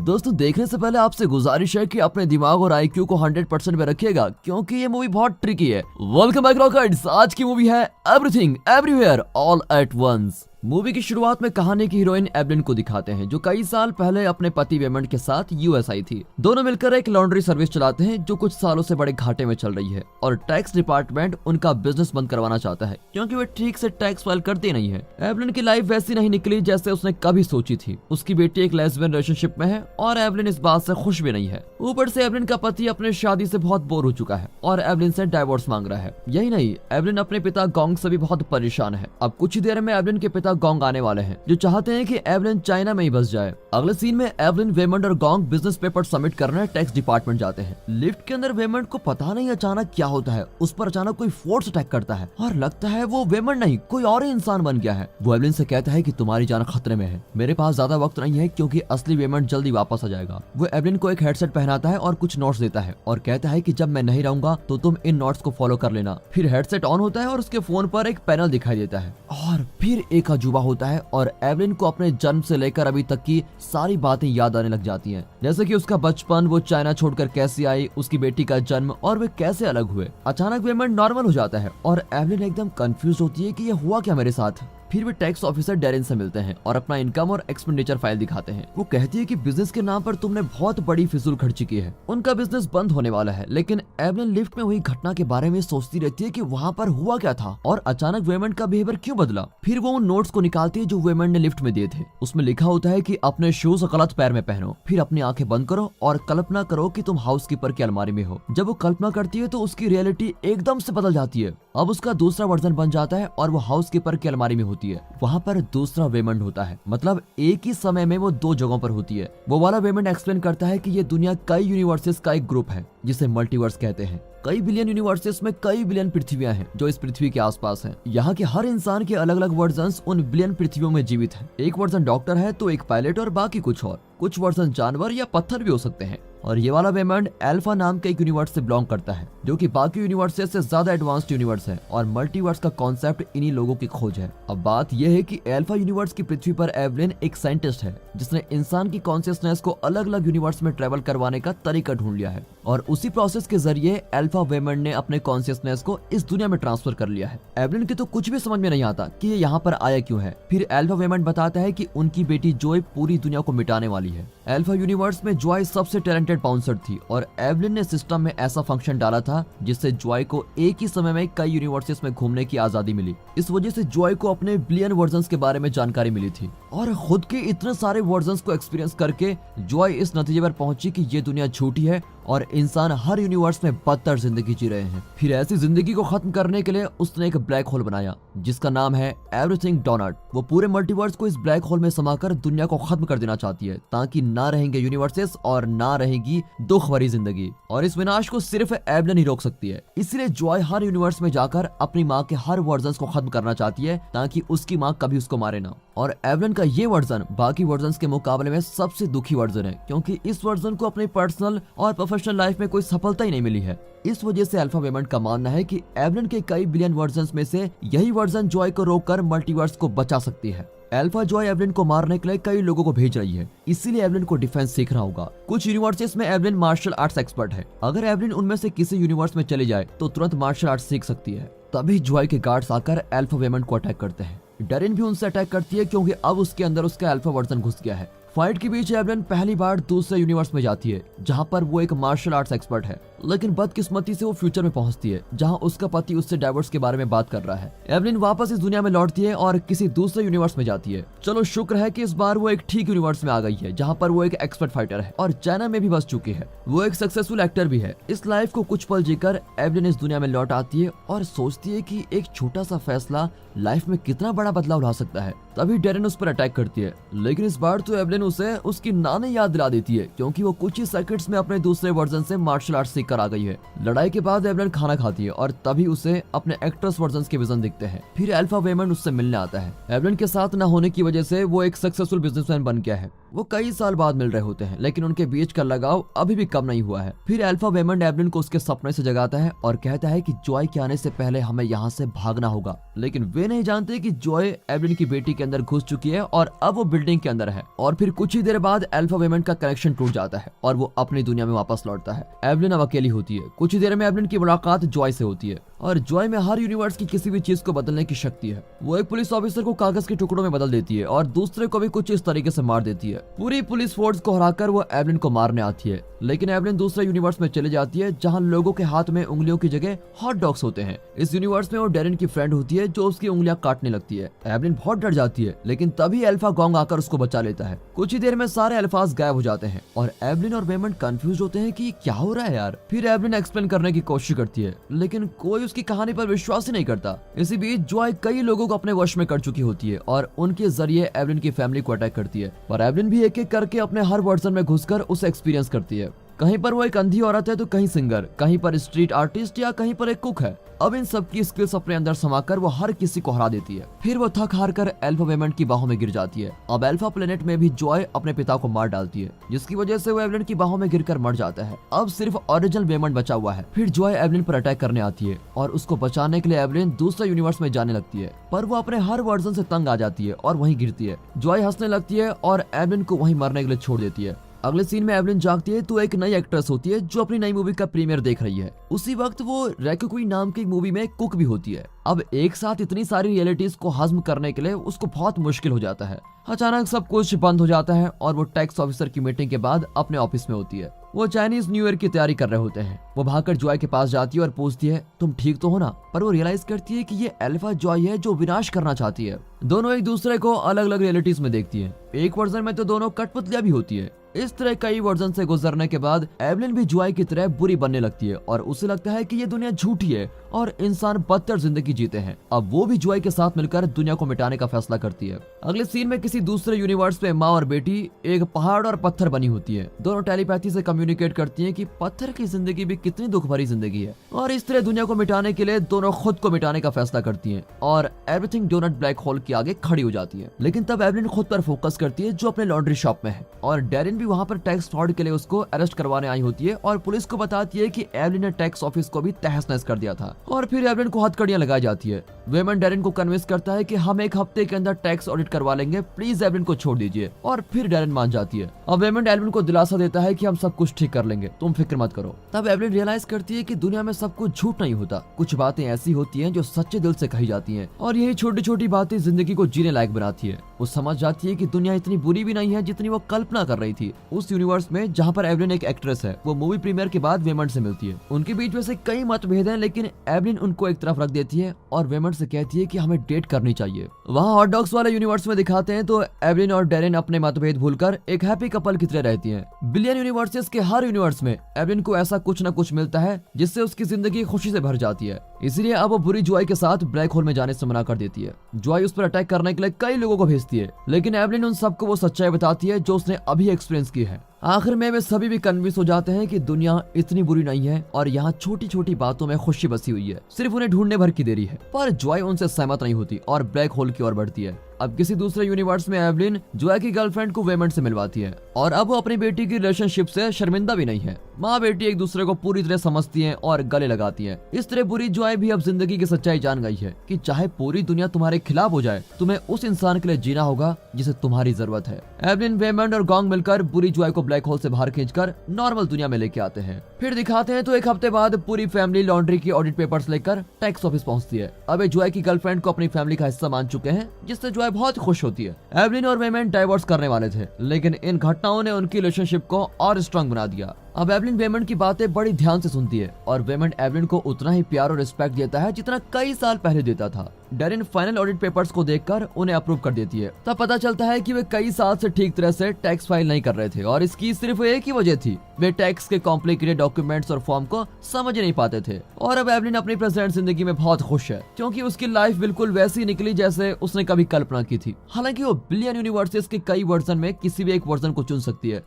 दोस्तों देखने से पहले आपसे गुजारिश है कि अपने दिमाग और आईक्यू को 100% में रखिएगा क्योंकि ये मूवी बहुत ट्रिकी है। Welcome back rockets. आज की मूवी है everything everywhere all at once. Movie की शुरुआत में कहानी की हीरोइन एवलिन को दिखाते हैं जो कई साल पहले अपने पति वेमंड के साथ यूएस आई थी। दोनों मिलकर एक लॉन्ड्री सर्विस चलाते हैं जो कुछ सालों से बड़े घाटे में चल रही है और टैक्स डिपार्टमेंट उनका बिजनेस बंद करवाना चाहता है क्योंकि वे ठीक से टैक्स फाइल करते नहीं है। एवलिन की लाइफ वैसी नहीं निकली जैसे उसने कभी सोची थी। उसकी बेटी एक लेस्बियन रिलेशनशिप में है और एवलिन इस बात से खुश भी नहीं है। ऊपर से एवलिन का पति अपने शादी से बहुत बोर हो चुका है और एवलिन से डाइवोर्स मांग रहा है। यही नहीं, एवलिन अपने पिता गोंग से भी बहुत परेशान है। अब कुछ ही देर में एवलिन के पिता गोंग आने वाले हैं जो चाहते हैं कि एवलिन चाइना में ही बस जाए। अगले सीन में एवलिन, वेमंड और गोंग बिजनेस पेपर सबमिट करने टैक्स डिपार्टमेंट जाते हैं। लिफ्ट के अंदर वेमंड को पता नहीं अचानक क्या होता है, उस पर अचानक कोई फोर्स अटैक करता है और लगता है वो वेमंड नहीं कोई और ही इंसान बन गया है। वो एवलिन से कहता है कि तुम्हारी जान खतरे में है, मेरे पास ज्यादा वक्त नहीं है क्योंकि असली वेमंड जल्दी वापस आ जाएगा। वो एवलिन को एक हेडसेट पहनाता है और कुछ नोट्स देता है और कहता है कि जब मैं नहीं रहूंगा तो तुम इन नोट्स को फॉलो कर लेना। फिर हेडसेट ऑन होता है और उसके फोन पर एक पैनल दिखाई देता है और फिर एक अजूबा होता है और एवलिन को अपने जन्म से लेकर अभी तक की सारी बातें याद आने लग जाती हैं, जैसे कि उसका बचपन, वो चाइना छोड़कर कैसे आई, उसकी बेटी का जन्म और वे कैसे अलग हुए। अचानक वेमंड नॉर्मल हो जाता है और एवलिन एकदम कंफ्यूज होती है कि ये हुआ क्या मेरे साथ। फिर वे टैक्स ऑफिसर डेरिन से मिलते हैं और अपना इनकम और एक्सपेंडिचर फाइल दिखाते हैं। वो कहती है कि बिजनेस के नाम पर तुमने बहुत बड़ी फिजूल खर्ची की है। उनका बिजनेस बंद होने वाला है, लेकिन एवलिन लिफ्ट में हुई घटना के बारे में सोचती रहती है कि वहाँ पर हुआ क्या था और अचानक वेमंड का बिहेवियर क्यों बदला। फिर वो उन नोट्स को निकालती है जो वेमंड ने लिफ्ट में दिए थे। उसमें लिखा होता है कि अपने शूज गलत पैर में पहनो, फिर अपनी आंखें बंद करो और कल्पना करो कि तुम हाउसकीपर की अलमारी में हो। जब वो कल्पना करती है तो उसकी रियलिटी एकदम से बदल जाती है। अब उसका दूसरा वर्जन बन जाता है और वो हाउसकीपर की अलमारी में होती है। वहाँ पर दूसरा वेमंड होता है, मतलब एक ही समय में वो दो जगहों पर होती है। वो वाला वेमंड एक्सप्लेन करता है कि ये दुनिया कई यूनिवर्सेस का एक ग्रुप है जिसे मल्टीवर्स कहते हैं। कई बिलियन यूनिवर्सेस में कई बिलियन पृथ्वियां हैं जो इस पृथ्वी के आसपास हैं। यहाँ के हर इंसान के अलग अलग वर्जन्स उन बिलियन पृथ्वियों में जीवित हैं। एक वर्जन डॉक्टर है तो एक पायलट और बाकी कुछ और। कुछ वर्जन जानवर या पत्थर भी हो सकते हैं। और ये वाला वेमंड अल्फा नाम के एक यूनिवर्स से बिलोंग करता है जो कि बाकी यूनिवर्सेस से ज्यादा एडवांस्ड यूनिवर्स है और मल्टीवर्स का कॉन्सेप्ट इन्हीं लोगों की खोज है। अब बात यह है कि अल्फा यूनिवर्स की पृथ्वी पर एवलिन एक साइंटिस्ट है जिसने इंसान की कॉन्शियसनेस को अलग अलग यूनिवर्स में ट्रेवल करवाने का तरीका ढूंढ लिया है और उसी प्रोसेस के जरिए अल्फा वेमंड ने अपने कॉन्शियसनेस को इस दुनिया में ट्रांसफर कर लिया है। एवलिन की तो कुछ भी समझ में नहीं आता कि ये यहाँ पर आया क्यों है। फिर अल्फा वेमंड बताता है कि उनकी बेटी जॉय पूरी दुनिया को मिटाने वाली है। अल्फा यूनिवर्स में जॉय सबसे टैलेंटेड बाउंसर थी और एवलिन ने सिस्टम में ऐसा फंक्शन डाला था जिससे जॉय को एक ही समय में कई यूनिवर्सेस में घूमने की आजादी मिली। इस वजह से जॉय को अपने बिलियन वर्जन्स के बारे में जानकारी मिली थी और खुद के इतने सारे वर्जन्स को एक्सपीरियंस करके जॉय इस नतीजे पर पहुंची कि ये दुनिया झूठी है और इंसान हर यूनिवर्स में बदतर जिंदगी जी रहे हैं। फिर ऐसी जिंदगी को खत्म करने के लिए उसने एक ब्लैक होल बनाया जिसका नाम है एवरीथिंग डोनट। वो पूरे मल्टीवर्स को इस ब्लैक होल में समाकर दुनिया को खत्म कर देना चाहती है ताकि ना रहेंगे यूनिवर्सेस और ना रहेगी दुख भरी जिंदगी। और इस विनाश को सिर्फ एवलिन ही रोक सकती है। इसलिए जॉय हर यूनिवर्स में जाकर अपनी माँ के हर वर्जन्स को खत्म करना चाहती है ताकि उसकी माँ कभी उसको मारे ना। और एवलिन का ये वर्जन बाकी वर्जन्स के मुकाबले में सबसे दुखी वर्जन है क्योंकि इस वर्जन को अपनी पर्सनल और प्रोफेशनल लाइफ में कोई सफलता ही नहीं मिली है। इस वजह से अल्फा वेमंड का मानना है कि एवलिन के कई बिलियन वर्जन्स में से यही वर्जन जॉय को रोककर मल्टीवर्स को बचा सकती है। अल्फा जॉय एवलिन को मारने के लिए कई लोगों को भेज रही है, इसीलिए एवलिन को डिफेंस सीखना होगा। कुछ यूनिवर्सेस में एवलिन मार्शल आर्ट्स एक्सपर्ट है। अगर एवलिन उनमें से किसी यूनिवर्स में चली जाए तो तुरंत मार्शल आर्ट्स सीख सकती है। तभी जॉय के गार्ड्स आकर अल्फा वेमंड को अटैक करते हैं। डेरिन भी उनसे अटैक करती है क्योंकि अब उसके अंदर उसका अल्फा वर्जन घुस गया है। फाइट के बीच एवलिन पहली बार दूसरे यूनिवर्स में जाती है जहां पर वो एक मार्शल आर्ट्स एक्सपर्ट है, लेकिन बदकिस्मती से वो फ्यूचर में पहुंचती है जहां उसका पति उससे डाइवोर्स के बारे में बात कर रहा है। एवलिन वापस इस दुनिया में लौटती है और किसी दूसरे यूनिवर्स में जाती है। चलो शुक्र है कि इस बार वो एक ठीक यूनिवर्स में आ गई है जहां पर वो एक एक्सपर्ट फाइटर है और चाइना में भी बस चुकी है। वो एक सक्सेसफुल एक्टर भी है। इस लाइफ को कुछ पल जीकर एवलिन इस दुनिया में लौट आती है और सोचती है कि एक छोटा सा फैसला लाइफ में कितना बड़ा बदलाव ला सकता है। तभी डेरिन उस पर अटैक करती है, लेकिन इस बार तो एवलिन उसे उसकी नानी याद दिला देती है क्योंकि वो कुछ ही सेकंड्स में अपने दूसरे वर्जन से मार्शल आर्ट सीख कर आ गई है। लड़ाई के बाद एवलिन खाना खाती है और तभी उसे अपने एक्ट्रेस वर्जन के विजन दिखते हैं। फिर अल्फा वेमंड उससे मिलने आता है। एवलिन के साथ न होने की वजह से वो एक सक्सेसफुल बिजनेसमैन बन गया है वो कई साल बाद मिल रहे होते हैं, लेकिन उनके बीच का लगाव अभी भी कम नहीं हुआ है। फिर अल्फा वेमन एवलिन को उसके सपने से जगाता है और कहता है कि जॉय के आने से पहले हमें यहाँ से भागना होगा। लेकिन वे नहीं जानते कि जॉय एवलिन की बेटी के अंदर घुस चुकी है और अब वो बिल्डिंग के अंदर है। और फिर कुछ ही देर बाद अल्फा वेमन का कनेक्शन टूट जाता है और वो अपनी दुनिया में वापस लौटता है। एवलिन अब अकेली होती है। कुछ ही देर में एवलिन की मुलाकात जॉय से होती है और जॉय में हर यूनिवर्स की किसी भी चीज को बदलने की शक्ति है। वो एक पुलिस ऑफिसर को कागज के टुकड़ों में बदल देती है और दूसरे को भी कुछ इस तरीके से मार देती है। पूरी पुलिस फोर्स को हराकर वो एवलिन को मारने आती है, लेकिन एवलिन दूसरे यूनिवर्स में चले जाती है जहां लोगों के हाथ में उंगलियों की जगह हॉट डॉग्स होते हैं। इस यूनिवर्स में वो डैरेन की फ्रेंड होती है जो उसकी उंगलियां काटने लगती है। एवलिन बहुत डर जाती है, लेकिन तभी अल्फा गॉन्ग आकर उसको बचा लेता है। कुछ ही देर में सारे अल्फाज गायब हो जाते हैं और एवलिन और वेमन कंफ्यूज होते हैं कि क्या हो रहा है यार। फिर एवलिन एक्सप्लेन करने की कोशिश करती है, लेकिन कोई उसकी कहानी पर विश्वास ही नहीं करता। इसी बीच जॉय कई लोगों को अपने वश में कर चुकी होती है और उनके जरिए एवलिन की फैमिली को अटैक करती है। और एवलिन भी एक एक करके अपने हर वर्जन में घुसकर उसे एक्सपीरियंस करती है। कहीं पर वो एक अंधी औरत है तो कहीं सिंगर, कहीं पर स्ट्रीट आर्टिस्ट या कहीं पर एक कुक है। अब इन सब की स्किल्स अपने अंदर समाकर वो हर किसी को हरा देती है। फिर वो थक हार कर अल्फा वेमन की बाहों में गिर जाती है। अब अल्फा प्लेनेट में भी जॉय अपने पिता को मार डालती है, जिसकी वजह से वो एवलिन की बाहों में गिरकर मर जाता है। अब सिर्फ ओरिजिनल वेमन बचा हुआ है। फिर जॉय एवलिन पर अटैक करने आती है और उसको बचाने के लिए एवलिन दूसरे यूनिवर्स में जाने लगती है, पर वो अपने हर वर्जन से तंग आ जाती है और वहीं गिरती है। जॉय हंसने लगती है और एवलिन को वहीं मरने के लिए छोड़ देती है। अगले सीन में एवलिन जागती है तो एक नई एक्ट्रेस होती है जो अपनी नई मूवी का प्रीमियर देख रही है। उसी वक्त वो रैकुकुई नाम की मूवी में कुक भी होती है। अब एक साथ इतनी सारी रियलिटीज को हजम करने के लिए उसको बहुत मुश्किल हो जाता है। अचानक सब कुछ बंद हो जाता है और वो टैक्स ऑफिसर की मीटिंग के बाद अपने ऑफिस में होती है। वो चाइनीज न्यू ईयर की तैयारी कर रहे होते हैं। वो भागकर जॉय के पास जाती है और पूछती है, तुम ठीक तो हो ना? पर वो रियलाइज करती है कि ये अल्फा जॉय है जो विनाश करना चाहती है। दोनों एक दूसरे को अलग अलग रियलिटीज में देखती है। एक वर्जन में तो दोनों कठपुतलियां भी होती है। इस तरह कई वर्जन से गुजरने के बाद एवलिन भी जॉय की तरह बुरी बनने लगती है और उसे लगता है कि ये दुनिया झूठी है और इंसान बदतर जिंदगी जीते हैं। अब वो भी जॉय के साथ मिलकर दुनिया को मिटाने का फैसला करती है। अगले सीन में किसी दूसरे यूनिवर्स में माँ और बेटी एक पहाड़ और पत्थर बनी होती है। दोनों टेलीपैथी से कम्युनिकेट करती हैं कि पत्थर की जिंदगी भी कितनी दुख भरी जिंदगी है और इस तरह दुनिया को मिटाने के लिए दोनों खुद को मिटाने का फैसला करती हैं और एवरीथिंग डोनट ब्लैक होल के आगे खड़ी हो जाती है। लेकिन तब एवलिन खुद पर फोकस करती है जो अपने लॉन्ड्री शॉप में है और डैरेन भी वहाँ पर टैक्स फ्रॉड के लिए उसको अरेस्ट करवाने आई होती है और पुलिस को बताती है कि एवलिन ने टैक्स ऑफिस को भी तहस नहस कर दिया था। और फिर एवलिन को हथकड़ियां लगाई जाती है। वेमन डैरेन को कन्विंस करता है कि हम एक हफ्ते के अंदर टैक्स ऑडिट करवा लेंगे, प्लीज एवलिन को छोड़ दीजिए। और फिर डैरेन मान जाती है। अब वेमन एवलिन को दिलासा देता है कि हम सब कुछ ठीक कर लेंगे, तुम फिक्र मत करो। तब एवलिन रियलाइज करती है कि दुनिया में सब कुछ झूठ नहीं होता, कुछ बातें ऐसी होती हैं जो सच्चे दिल से कही जाती हैं और यही छोटी छोटी बातें जिंदगी को जीने लायक बनाती है। वो समझ जाती है कि दुनिया इतनी बुरी भी नहीं है जितनी वो कल्पना कर रही थी। उस यूनिवर्स में जहाँ पर एवलिन एक एक्ट्रेस है, वो मूवी प्रीमियर के बाद वेमन से मिलती है। उनके बीच में से कई मतभेद हैं, लेकिन एवलिन उनको एक तरफ रख देती है और वेमन से कहती है कि हमें डेट करनी चाहिए। वहाँ हॉट डॉग्स वाले यूनिवर्स में दिखाते हैं तो एवलिन और डैरेन अपने मतभेद भूलकर एक हैप्पी कपल की तरह रहती हैं। बिलियन यूनिवर्सेस के हर यूनिवर्स में एवलिन को ऐसा कुछ न कुछ मिलता है जिससे उसकी जिंदगी खुशी से भर जाती है। इसलिए अब वो बुरी जॉय के साथ ब्लैक होल में जाने से मना कर देती है। जॉय उस पर अटैक करने के लिए कई लोगों को भेजती है, लेकिन एवलिन उन सबको वो सच्चाई बताती है जो उसने अभी एक्सपीरियंस की है। आखिर में वे सभी भी कन्विंस हो जाते हैं कि दुनिया इतनी बुरी नहीं है और यहाँ छोटी छोटी बातों में खुशी बसी हुई है, सिर्फ उन्हें ढूंढने भर की देरी है। पर जॉय उनसे सहमत नहीं होती और ब्लैक होल की ओर बढ़ती है। अब किसी दूसरे यूनिवर्स में एवलिन जॉय की गर्लफ्रेंड को वेमन से मिलवाती है और अब वो अपनी बेटी की रिलेशनशिप से शर्मिंदा भी नहीं है। माँ बेटी एक दूसरे को पूरी तरह समझती हैं और गले लगाती हैं। इस तरह बुरी जॉय भी अब जिंदगी की सच्चाई जान गई है कि चाहे पूरी दुनिया तुम्हारे खिलाफ हो जाए, तुम्हें उस इंसान के लिए जीना होगा जिसे तुम्हारी जरूरत है। एवलिन, वेमन और गॉन्ग मिलकर बुरी जॉय को ब्लैक होल से बाहर खींचकर नॉर्मल दुनिया में लेके आते हैं। फिर दिखाते हैं तो एक हफ्ते बाद पूरी फैमिली लॉन्ड्री की ऑडिट पेपर्स लेकर टैक्स ऑफिस पहुंचती है। अब जॉय की गर्लफ्रेंड को अपनी फैमिली का हिस्सा मान चुके हैं, जिससे जॉय बहुत खुश होती है। एवलिन और वेमन डाइवोर्स करने वाले थे, लेकिन इन घटनाओं ने उनकी रिलेशनशिप को और स्ट्रांग बना दिया। अब एवलिन वेमन की बातें बड़ी ध्यान से सुनती है और वेमन एवलिन को उतना ही प्यार और रिस्पेक्ट देता है जितना कई साल पहले देता था। डैरेन फाइनल ऑडिट पेपर्स को देखकर उन्हें अप्रूव कर देती है। तब पता चलता है कि वे कई साल से ठीक तरह से टैक्स फाइल नहीं कर रहे थे और इसकी सिर्फ एक ही वजह थी, वे टैक्स के कॉम्प्लिकेटेड डॉक्यूमेंट्स और फॉर्म को समझ नहीं पाते थे। और अब एवलिन अपनी प्रेजेंट जिंदगी में बहुत खुश है क्योंकि उसकी लाइफ बिल्कुल वैसी निकली जैसे उसने कभी कल्पना की थी। हालांकि वो बिलियन यूनिवर्सेस के कई वर्जन में किसी भी एक वर्जन को चुन सकती है,